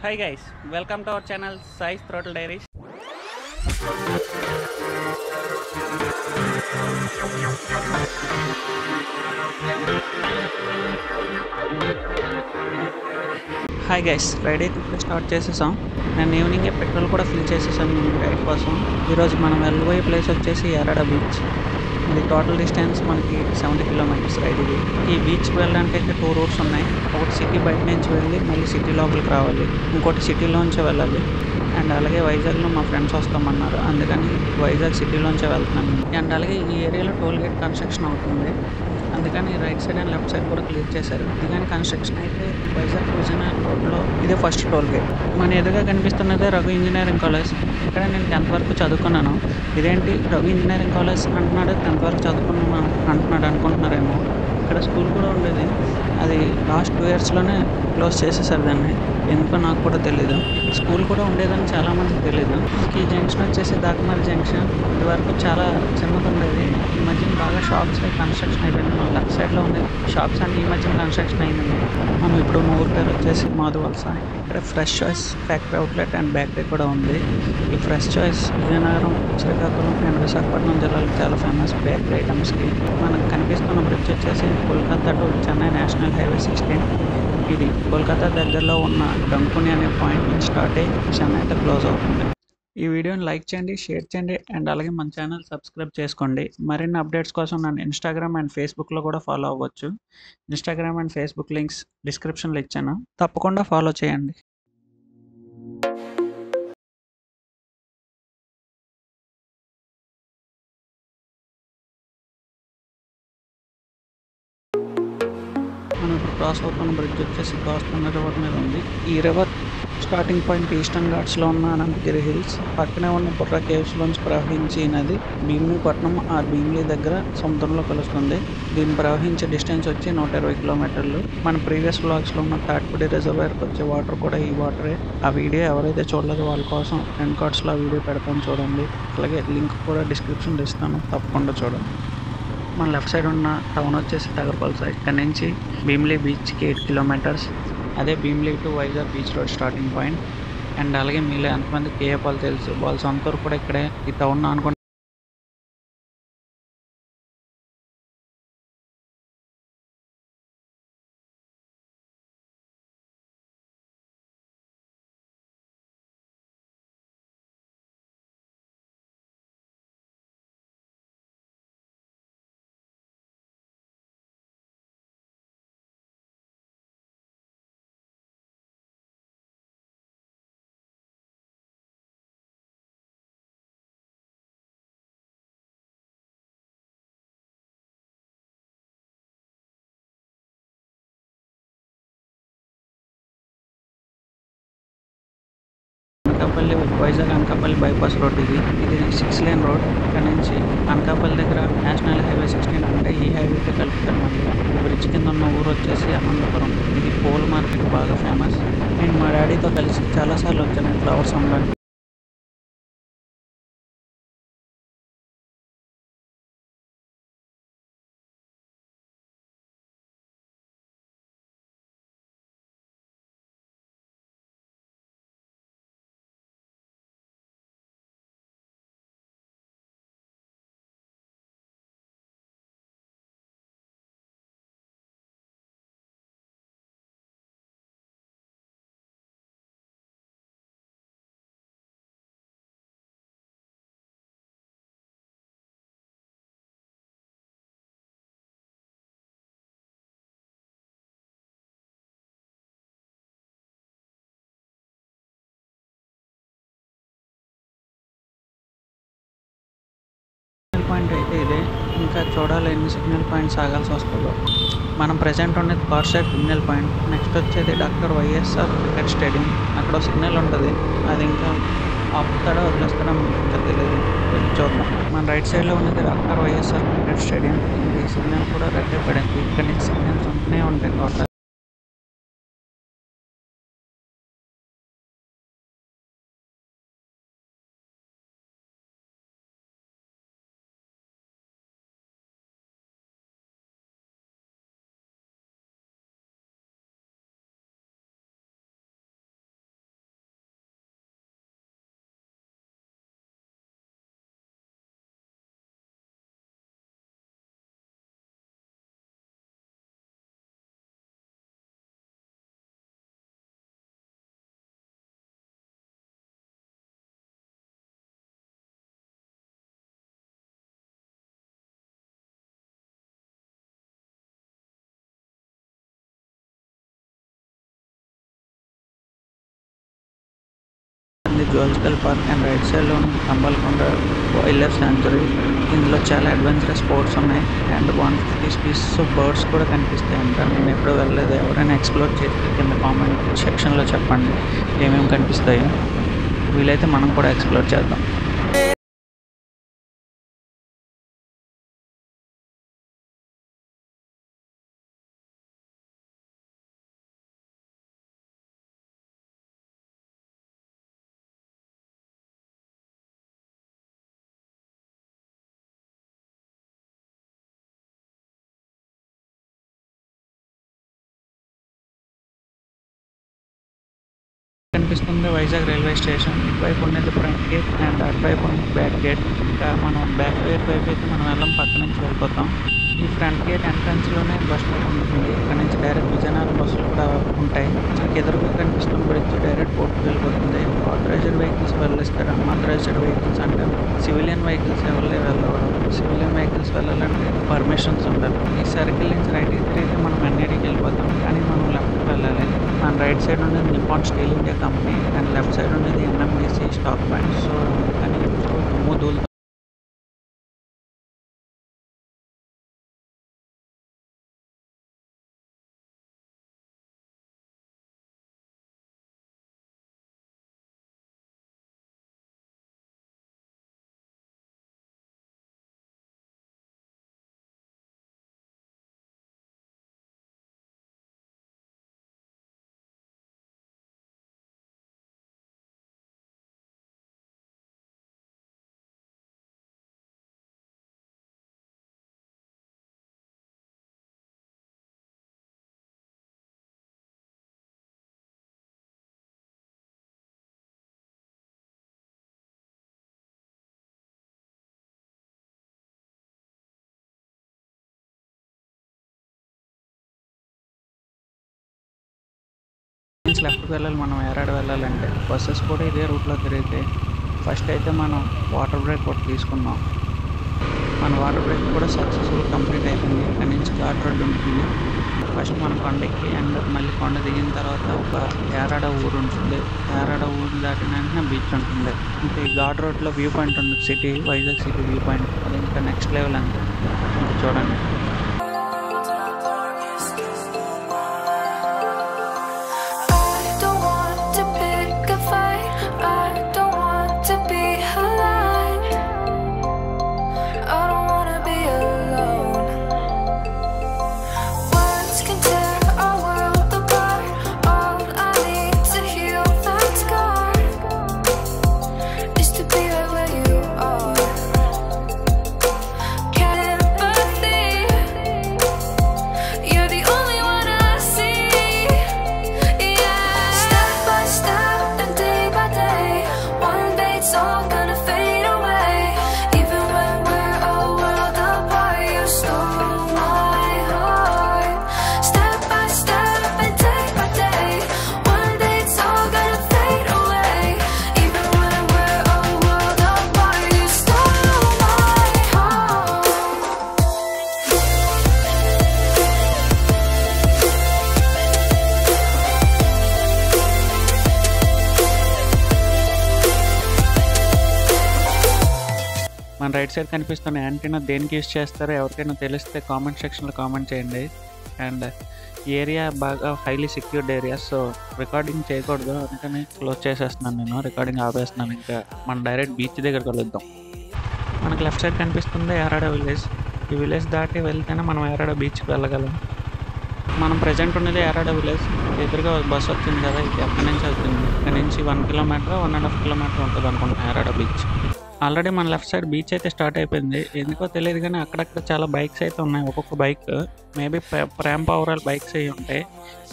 Hi guys, welcome to our channel Sai's Throttle Diaries. Hi guys, ride అయితే ఇప్పుడే start చేసేసాం. నేను ఈవినింగే petrol కూడా ఫిల్ చేసేసాను ఈ రైడ్ కోసం. ఈరోజు మనం వెళ్ళబోయే ప్లేస్ వచ్చేసి యారాడ బీచ్. ఇది టోటల్ డిస్టెన్స్ మనకి 70 కిలోమీటర్స్ రైడ్ ఇది. ఈ బీచ్కి వెళ్ళడానికి అయితే 2 రూట్స్ ఉన్నాయి. ఒకటి సిటీ బయట నుంచి వెళ్ళి మళ్ళీ సిటీ లోపలికి రావాలి, ఇంకోటి సిటీలోంచి వెళ్ళాలి. అండ్ అలాగే వైజాగ్లో మా ఫ్రెండ్స్ వస్తామన్నారు, అందుకని వైజాగ్ సిటీలోంచే వెళ్తున్నాను. అండ్ అలాగే ఈ ఏరియాలో టోల్ గేట్ కన్స్ట్రక్షన్ అవుతుంది, అందుకని right side and left side కూడా క్లియర్ చేశారు. ఇది కానీ కన్స్ట్రక్షన్ అయితే వైజాగ్ విజయనగరం రోడ్లో ఇదే ఫస్ట్ టోల్ గేట్. మన ఎదురుగా కనిపిస్తున్నదే రఘు ఇంజనీరింగ్ కాలేజ్. ఇక్కడ నేను 10th వరకు చదువుకున్నాను. ఇదేంటి రఘు ఇంజనీరింగ్ కాలేజ్ అంటున్నాడు, 10th వరకు చదువుకున్నాను అంటున్నాడు అనుకుంటున్నారేమో. ఇక్కడ స్కూల్ కూడా ఉండేది, అది లాస్ట్ 2 ఇయర్స్లోనే క్లోజ్ చేసేసారు దాన్ని. ఎందుకో నాకు కూడా తెలీదు. స్కూల్ కూడా ఉండేదని చాలామందికి తెలీదు. ఈ జంక్షన్ వచ్చేసి దాకమరి జంక్షన్. ఇది వరకు చాలా చిన్నది ఉండేది, ఈ మధ్యన బాగా షాప్స్ కన్స్ట్రక్షన్ అయిపోయింది. మన లెఫ్ట్ సైడ్లో ఉండే షాప్స్ అన్ని ఈ మధ్యన కన్స్ట్రక్షన్ అయింది. మనం ఇప్పుడు ఉన్న ఊరి పేరు వచ్చేసి మాధువలస. ఇక్కడ fresh choice factory outlet and bakery కూడా ఉంది. ఈ fresh choice Vizianagaram, Srikakulam and Visakhapatnam జిల్లాలకు చాలా ఫేమస్ బేకరీ ఐటమ్స్కి. మనకు కనిపిస్తున్న బ్రిడ్జ్ వచ్చేసి Kolkata to Chennai national highway 16. ఇది కోల్కతా దగ్గరలో ఉన్న డంకుని అనే పాయింట్ నుంచి స్టార్ట్ అయ్యి చెన్నైతో క్లోజ్ అవుతుంది. ఈ వీడియోని లైక్ చేయండి, షేర్ చేయండి అండ్ అలాగే మన ఛానల్ సబ్స్క్రైబ్ చేసుకోండి. మరిన్ని అప్డేట్స్ కోసం నన్ను ఇన్స్టాగ్రామ్ అండ్ ఫేస్బుక్లో కూడా ఫాలో అవ్వచ్చు. ఇన్స్టాగ్రామ్ అండ్ ఫేస్బుక్ లింక్స్ డిస్క్రిప్షన్లో ఇచ్చాను, తప్పకుండా ఫాలో చేయండి. మనం ఇప్పుడు క్రాస్ అవుతున్న బ్రిడ్జ్ వచ్చేసి కోస్తున్న రివర్ మీద ఉంది. ఈ రివర్ స్టార్టింగ్ పాయింట్ ఈస్టర్న్ ఘాట్స్లో ఉన్న అనంతగిరి హిల్స్, పక్కనే ఉన్న బుర్రా కేవ్స్లోంచి ప్రవహించి నది భీమిలీపట్నం ఆర్ భీమిలీ దగ్గర సముద్రంలో కలుస్తుంది. దీని ప్రవహించే డిస్టెన్స్ వచ్చి 120 కిలోమీటర్లు. మన ప్రీవియస్ వ్లాగ్స్లో ఉన్న తాటిపూడి రిజర్వాయర్కి వచ్చే వాటర్ కూడా ఈ వాటరే. ఆ వీడియో ఎవరైతే చూడలేదో వాళ్ళ కోసం ఎండ్ కార్డ్స్లో ఆ వీడియో పెడతాను, చూడండి. అలాగే లింక్ కూడా డిస్క్రిప్షన్లో ఇస్తాను, తప్పకుండా చూడండి. మన లెఫ్ట్ సైడ్ ఉన్న టౌన్ వచ్చేసి తగరపల్స. ఇక్కడ నుంచి భీమిలీ బీచ్కి 8 కిలోమీటర్స్. అదే Bheemili to Vizag beach road starting point. And అలాగే మీలో ఎంతమంది కేఏ పాల్ తెలుసు, వాళ్ళ సొంత ఊరు కూడా ఇక్కడే ఈ టౌన్ అనుకుంటే. అనకాపల్లి వైజాగ్ అనకాపల్లి బైపాస్ రోడ్ ఇది. ఇది 6 లేన్ రోడ్. ఇక్కడ నుంచి అనకాపల్లి దగ్గర నేషనల్ హైవే 16 అంటే ఈ హైవేతో కలుపుతారు. మళ్ళీ ఈ బ్రిడ్జ్ కింద ఉన్న ఊరు వచ్చేసి అనంతపురం. ఇది పూల మార్కెట్ బాగా ఫేమస్. నేను మా డాడీతో కలిసి చాలాసార్లు వచ్చాను ఫ్లవర్స్ అమ్మడానికి. పాయింట్ అయితే ఇదే. ఇంకా చూడాలి ఎన్ని సిగ్నల్ పాయింట్స్ ఆగాల్సి వస్తుందో. మనం ప్రజెంట్ ఉన్నది పార్షాక్ సిగ్నల్ పాయింట్. నెక్స్ట్ వచ్చేది డాక్టర్ వైఎస్ఆర్ క్రికెట్ స్టేడియం. అక్కడ సిగ్నల్ ఉంటుంది, అది ఇంకా ఆపుతాడో వదిలేస్తాడో ఇంకా తెలియదు, చూద్దాం. మన రైట్ సైడ్లో ఉన్నది డాక్టర్ వైఎస్ఆర్ క్రికెట్ స్టేడియం. ఈ సిగ్నల్ కూడా రెడ్ పడింది. ఇక్కడ నుంచి సిగ్నల్స్ ఉంటూనే ఉంటాయి టోటల్. ఇది జువాలజికల్ పార్క్ అండ్ రైట్ సైడ్లో ఉన్న కంబల్కొండ వైల్డ్ లైఫ్ శాంచురీ. ఇందులో చాలా అడ్వెంచరస్ స్పోర్ట్స్ ఉన్నాయి అండ్ 150 స్పీసీస్ ఆఫ్ బర్డ్స్ కూడా కనిపిస్తాయి అంట. నేను ఎప్పుడూ వెళ్ళలేదు. ఎవరైనా ఎక్స్ప్లోర్ చేస్తే కింద కామెంట్ సెక్షన్లో చెప్పండి ఏమేమి కనిపిస్తాయో. వీలైతే మనం కూడా ఎక్స్ప్లోర్ చేద్దాం. కనిపిస్తుంది వైజాగ్ రైల్వే స్టేషన్. ఇటువైపు ఉన్నది ఫ్రంట్ గేట్ అండ్ అటువైపు ఉన్నది బ్యాక్ గేట్. ఇంకా మనం బ్యాక్ గేట్ వైపు అయితే మనం వెళ్ళం, పక్క నుంచి వెళ్ళిపోతాం. ఈ ఫ్రంట్ గేట్ ఎంట్రన్స్లోనే బస్ స్టాప్ ఉంటుంది. ఇక్కడ నుంచి డైరెక్ట్ విజయనగరం బస్సులు కూడా ఉంటాయి. మనకి ఎదురుగా కనిపిస్తున్న బ్రిడ్జ్ డైరెక్ట్ పోర్టుకు వెళ్ళిపోతుంది. ఆథరైజ్డ్ వెహికల్స్ వెళ్ళిస్తారు. అన్ఆథరైజ్డ్ వెహికల్స్ అంటే సివిలియన్ వెహికల్స్ ఎవరి వెళ్ళవడం. సివిలియన్ వెహికల్స్ వెళ్ళాలంటే పర్మిషన్స్ ఉండాలి. ఈ సర్కిల్ నుంచి రైట్కి తిరిగితే మనం ఎన్ఐడికి వెళ్ళిపోతాం, కానీ మనం లెఫ్ట్కి వెళ్ళాలి. మన రైట్ సైడ్ ఉండేది Nippon steel India company and left side ఉండేది ఎన్ఎండిసి స్టాక్ పాయింట్. సో అందుకని దుమ్ము లెఫ్ట్కి వెళ్ళాలి. మనం ఏరాడు వెళ్ళాలంటే బస్సెస్ కూడా ఇదే రూట్లో తిరిగితే ఫస్ట్ అయితే మనం వాటర్ బ్రేక్ ఒకటి తీసుకున్నాం. మన వాటర్ బ్రేక్ కూడా సక్సెస్ఫుల్ కంప్లీట్ అయిపోయింది. ఇక్కడ నుంచి ఘాట్ రోడ్ ఉంటుంది. ఫస్ట్ మనం కొండెక్కి అండ్ మళ్ళీ కొండ దిగిన తర్వాత ఒక ఏరాడ ఊరు ఉంటుంది. ఏరాడ ఊరు దాటిన వెంటనే బీచ్ ఉంటుంది. ఇంకా ఈ ఘాట్ రోడ్లో వ్యూ పాయింట్ ఉంటుంది. City Vizag city view point అది ఇంకా నెక్స్ట్ లెవెల్ అంతే. ఇంకా చూడండి. మన రైట్ సైడ్ కనిపిస్తున్న యాంటీనా దేనికి యూజ్ చేస్తారో ఎవరికైనా తెలిస్తే కామెంట్ సెక్షన్లో కామెంట్ చేయండి. అండ్ ఈ ఏరియా బాగా highly secured area, so recording చేయకూడదు అందుకని క్లోజ్ చేసేస్తున్నాను. నేను రికార్డింగ్ ఆపేస్తున్నాను. ఇంకా మనం డైరెక్ట్ బీచ్ దగ్గర కలుద్దాం. మనకు లెఫ్ట్ సైడ్ కనిపిస్తుంది యారాడ విలేజ్. ఈ విలేజ్ దాటి వెళ్తేనే మనం యారాడ బీచ్కి వెళ్ళగలం. మనం ప్రజెంట్ ఉన్నది యారాడ విలేజ్. ఎదురుగా బస్సు వచ్చింది కదా, ఇది ఎక్కడి నుంచి వచ్చింది. ఇక్కడ నుంచి 1 కిలోమీటర్ 1.5 కిలోమీటర్ ఉంటుంది అనుకుంటున్నాను యారాడ బీచ్. ఆల్రెడీ మన లెఫ్ట్ సైడ్ బీచ్ అయితే స్టార్ట్ అయిపోయింది. ఎందుకో తెలియదు కానీ అక్కడక్కడ చాలా బైక్స్ అయితే ఉన్నాయి. ఒక్కొక్క బైక్ మేబీ ప్రేమ్ పవర్ బైక్స్ అవి ఉంటాయి.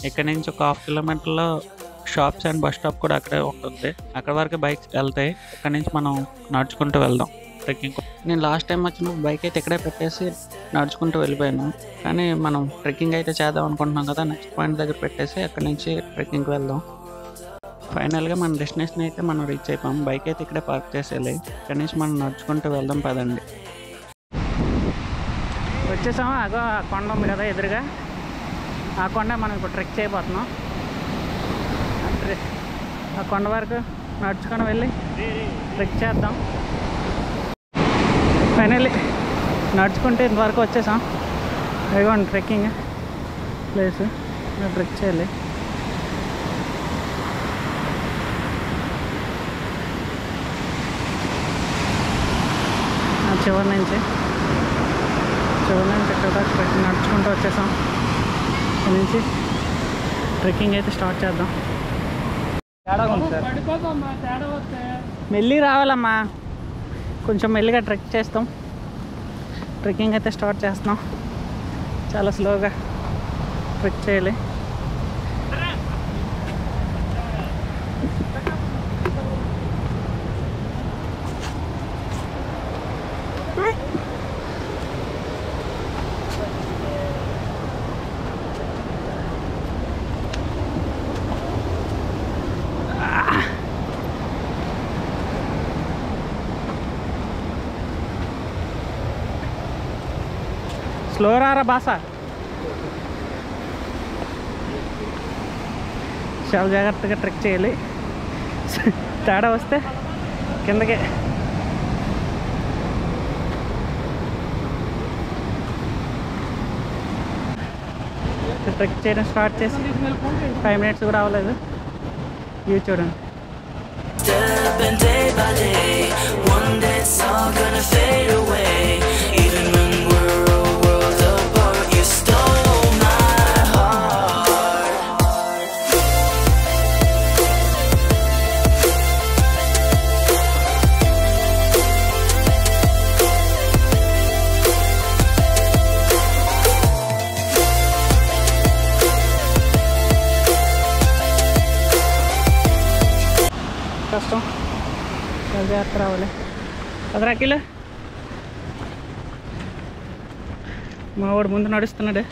ఇక్కడ నుంచి ఒక 1/2 కిలోమీటర్లో షాప్స్ అండ్ బస్ స్టాప్ కూడా అక్కడే ఉంటుంది. అక్కడ వరకు బైక్స్ వెళ్తాయి. ఇక్కడ నుంచి మనం నడుచుకుంటూ వెళ్దాం ట్రెక్కింగ్. నేను లాస్ట్ టైం వచ్చినప్పుడు బైక్ అయితే ఇక్కడే పెట్టేసి నడుచుకుంటూ వెళ్ళిపోయాను. కానీ మనం ట్రెక్కింగ్ అయితే చేద్దాం అనుకుంటున్నాం కదా, నెక్స్ట్ పాయింట్ దగ్గర పెట్టేసి అక్కడి నుంచి ట్రెక్కింగ్కి వెళ్దాం. ఫైనల్గా మన డెస్టినేషన్ అయితే మనం రీచ్ అయిపోయాం. బైక్ అయితే ఇక్కడే పార్క్ చేసేయాలి. ఇక్కడి నుంచి మనం నడుచుకుంటూ వెళ్దాం పదండి. వచ్చేసాము. అగో ఆ కొండ ఉంది కదా ఎదురుగా, ఆ కొండ మనం ఇప్పుడు ట్రెక్ చేయబోతున్నాం. ఆ కొండ వరకు నడుచుకొని వెళ్ళి ట్రెక్ చేద్దాం. ఫైనల్లీ నడుచుకుంటే ఇంతవరకు వచ్చేసాం. ఇదిగోండి ట్రెక్కింగ్ ప్లేస్, ట్రెక్ చేయాలి. చివరి నుంచి ఇక్కడ దాకా ట్రెక్కింగ్ నడుచుకుంటూ వచ్చేసాం. ఇక్కడ నుంచి ట్రెక్కింగ్ అయితే స్టార్ట్ చేద్దాం. మెల్లి రావాలమ్మా, కొంచెం మెల్లిగా ట్రెక్ చేస్తాం. ట్రెక్కింగ్ అయితే స్టార్ట్ చేస్తున్నాం. చాలా స్లోగా ట్రెక్ చేయాలి. స్లో రారా బాసా, చాలా జాగ్రత్తగా ట్రెక్ చేయాలి. తేడా వస్తే కిందకే. ట్రెక్ చేయడం స్టార్ట్ చేసి 5 minutes కూడా అవ్వలేదు. ఇవి చూడండి. కష్టం, చాలా జాగ్రత్త రావాలి. 10 కిలో మా వాడు ముందు నడుస్తున్నాడు.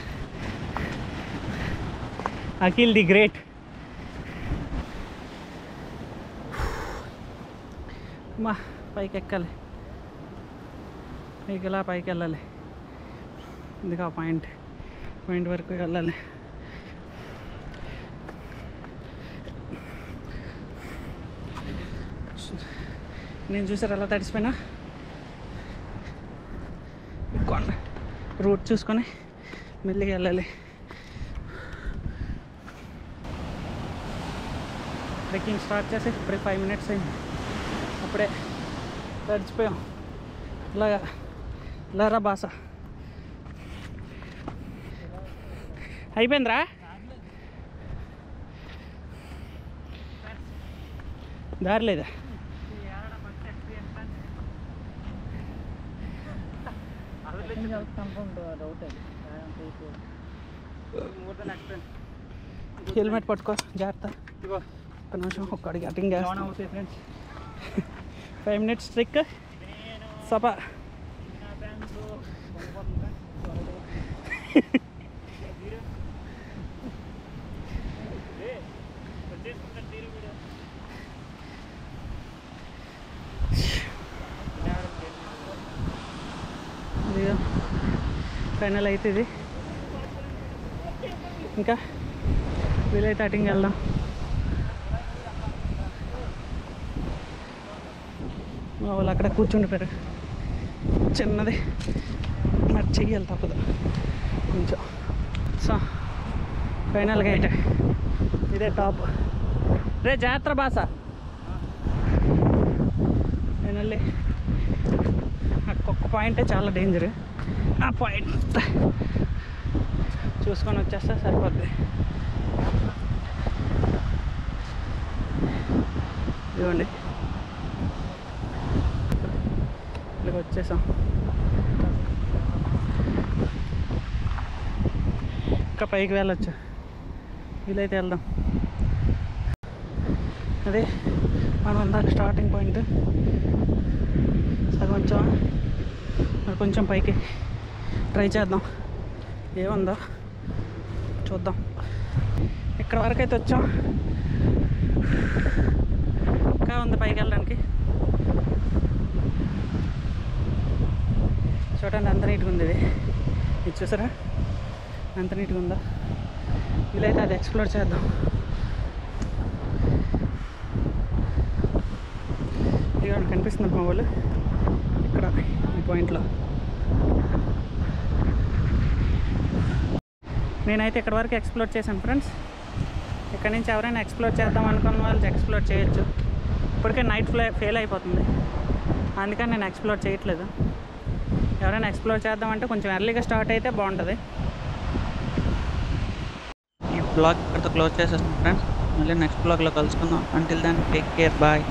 Akhil the great. మా పైకి ఎక్కాలి, పైకి ఇలా పైకి వెళ్ళాలి. ఇది ఆ పాయింట్ వరకు వెళ్ళాలి. నేను చూసారు ఎలా తడిసిపోయినా. కొండ రూట్ చూసుకొని మెల్లిగా వెళ్ళాలి. ట్రెక్కింగ్ స్టార్ట్ చేసి ఇప్పుడే 5 minutes అయింది. అప్పుడే తడిచిపోయాం. ఇలారా బాస అయిపోయిందిరా. దారి లేదా? హెల్మెట్ పట్టుకో జాగ్రత్త. ఒక నిమిషం ఒక్క అడిగి అటింగ్ 5 minutes ట్రిక్ సపా. ఫైనల్ అయితే ఇది. ఇంకా వీలైతే అటింగ్ వెళ్దాం. మా వాళ్ళు అక్కడ కూర్చుండిపోయారు. చిన్నది మరి చెయ్యాలి, తప్పదు కొంచెం. సో ఫైనల్గా అయితే ఇదే టాప్. రే జాగ్రత్త బాస. ఫైనల్లీ ఒక్క పాయింటే చాలా డేంజర్. ఆ పాయింట్ చూసుకొని వచ్చేస్తే సరిపోద్ది. ఇదిగోండి ఇక్కడికి వచ్చేసాం. ఇంకా పైకి వెళ్ళొచ్చు, వీలైతే వెళ్దాం. అదే మనం అందాక స్టార్టింగ్ పాయింట్. సగం వచ్చాం, మరి కొంచెం పైకి ట్రై చేద్దాం. ఏముందో చూద్దాం. ఇక్కడ వరకు అయితే వచ్చాం, ఇంకా ఉంది పైకి వెళ్ళడానికి. చూడండి అంత నీట్గా ఉంది. ఇది చూసారా ఎంత నీట్గా ఉందో. వీలైతే అది ఎక్స్ప్లోర్ చేద్దాం. కనిపిస్తున్నారు మా వాళ్ళు ఇక్కడ ఈ పాయింట్లో. నేనైతే ఇక్కడ వరకు ఎక్స్ప్లోర్ చేశాను ఫ్రెండ్స్. ఇక్కడ నుంచి ఎవరైనా ఎక్స్ప్లోర్ చేద్దాం అనుకున్న వాళ్ళు ఎక్స్ప్లోర్ చేయొచ్చు. ఇప్పటికే నైట్ ఫెయిల్ అయిపోతుంది, అందుకని నేను ఎక్స్ప్లోర్ చేయట్లేదు. ఎవరైనా ఎక్స్ప్లోర్ చేద్దామంటే కొంచెం ఎర్లీగా స్టార్ట్ అయితే బాగుంటుంది. ఈ బ్లాగ్ ఇక్కడితో క్లోజ్ చేసేస్తాను ఫ్రెండ్స్. మళ్ళీ నెక్స్ట్ బ్లాగ్లో కలుసుకుందాం. Until then take care, bye.